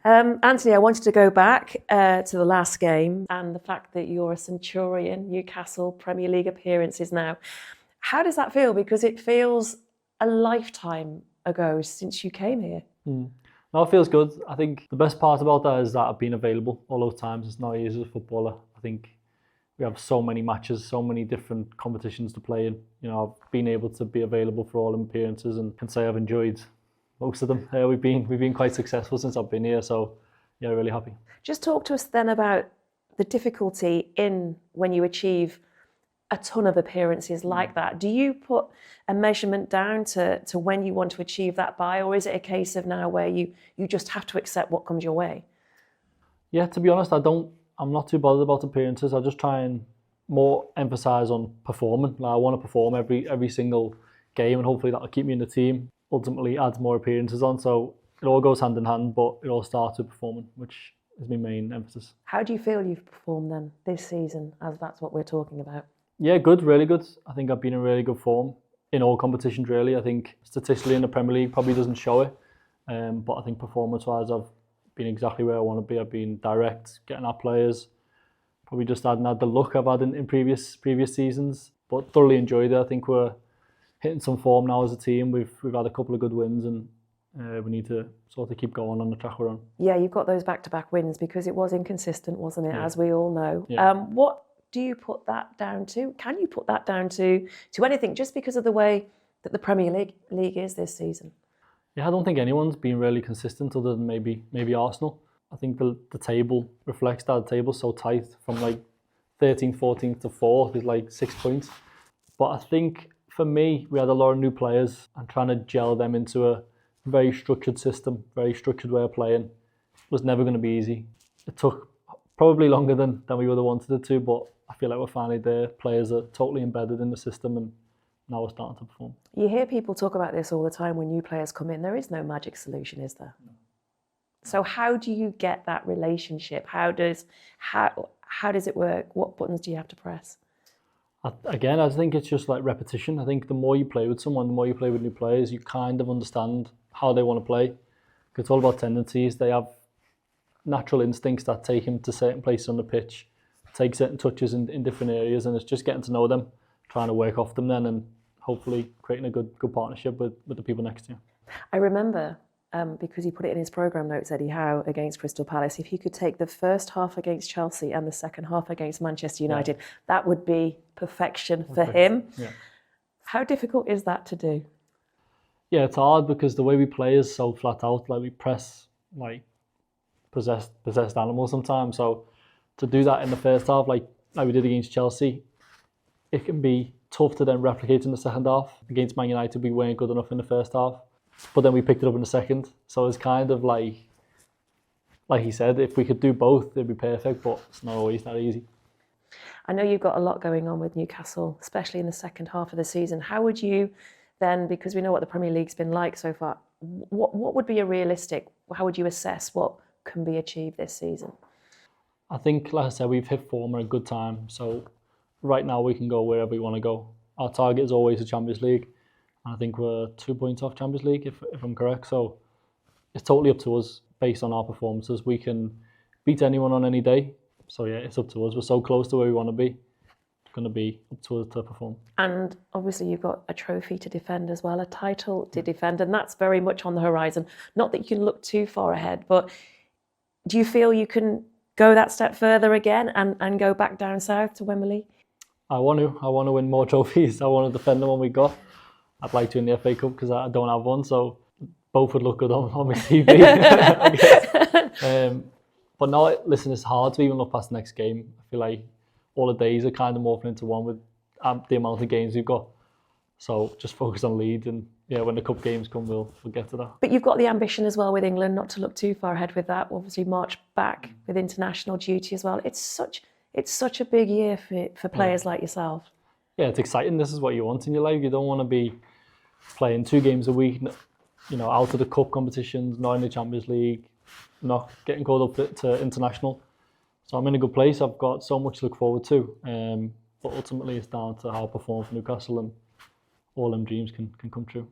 Anthony, I wanted to go back to the last game and the fact that you're a Centurion, Newcastle Premier League appearances now. How does that feel? Because it feels a lifetime ago since you came here. No, it feels good. I think the best part about that is that I've been available all those times. It's not easy as a footballer. I think we have so many matches, so many different competitions to play in. You know, I've been able to be available for all appearances and can say I've enjoyed most of them. We've been quite successful since I've been here, so yeah, really happy. Just talk to us then about the difficulty in when you achieve a ton of appearances like that. Do you put a measurement down to when you want to achieve that by, or is it a case of now where you just have to accept what comes your way? Yeah, to be honest, I'm not too bothered about appearances. I just try and more emphasise on performing. Like, I want to perform every single game, and hopefully that'll keep me in the team. Ultimately adds more appearances on, so it all goes hand in hand, but it all starts with performing, which is my main emphasis. How do you feel you've performed then this season, as that's what we're talking about? Yeah, good, really good. I think I've been in really good form in all competitions, really. I think statistically in the Premier League probably doesn't show it, but I think performance-wise I've been exactly where I want to be. I've been direct, getting at players, probably just hadn't had the luck I've had in previous seasons, but thoroughly enjoyed it. I think we're hitting some form now as a team. We've had a couple of good wins, and we need to sort of keep going on the track we're on. Yeah, you've got those back-to-back wins because it was inconsistent, wasn't it, as we all know. Yeah. What do you put that down to? Can you put that down to anything, just because of the way that the Premier League is this season? Yeah, I don't think anyone's been really consistent other than maybe Arsenal. I think the table reflects that. The table's so tight, from like 13th, 14th to 4th is like 6 points. But I think for me, we had a lot of new players, and trying to gel them into a very structured system, very structured way of playing was never going to be easy. It took probably longer than we would have wanted it to, but I feel like we're finally there. Players are totally embedded in the system, and now we're starting to perform. You hear people talk about this all the time when new players come in. There is no magic solution, is there? No. So how do you get that relationship? How does it work? What buttons do you have to press? Again, I think it's just like repetition. I think the more you play with someone, the more you play with new players, you kind of understand how they want to play. It's all about tendencies. They have natural instincts that take them to certain places on the pitch, take certain touches in different areas, and it's just getting to know them, trying to work off them then, and hopefully creating a good partnership with the people next to you. I remember, because he put it in his programme notes, Eddie Howe against Crystal Palace, if he could take the first half against Chelsea and the second half against Manchester United, that would be perfection for him. Yeah. How difficult is that to do? Yeah, it's hard because the way we play is so flat out. Like, we press like possessed animals sometimes. So to do that in the first half, like we did against Chelsea, it can be tough to then replicate in the second half. Against Man United, we weren't good enough in the first half, but then we picked it up in the second. So it's kind of like he said, if we could do both, it'd be perfect, but it's not always that easy. I know you've got a lot going on with Newcastle, especially in the second half of the season. How would you then, because we know what the Premier League's been like so far, what would be a realistic, how would you assess what can be achieved this season? I think, like I said, we've hit form at a good time. So right now we can go wherever we want to go. Our target is always the Champions League. And I think we're 2 points off Champions League, if I'm correct. So it's totally up to us based on our performances. We can beat anyone on any day. So yeah, it's up to us. We're so close to where we want to be. It's going to be up to us to perform. And obviously you've got a trophy to defend as well, a title to defend, and that's very much on the horizon. Not that you can look too far ahead, but do you feel you can go that step further again and go back down south to Wembley? I want to win more trophies. I want to defend the one we got. I'd like to win the FA Cup because I don't have one, so both would look good on my CV, I guess. But no, listen, it's hard to even look past the next game. I feel like all the days are kind of morphing into one with the amount of games we've got. So just focus on Leeds, and yeah, when the cup games come, we'll get to that. But you've got the ambition as well with England, not to look too far ahead with that. Obviously, march back with international duty as well. It's such a big year for players like yourself. Yeah, it's exciting. This is what you want in your life. You don't want to be playing 2 games a week, out of the cup competitions, not in the Champions League, not getting called up to international. So I'm in a good place. I've got so much to look forward to. But ultimately, it's down to how I perform for Newcastle, and all them dreams can come true.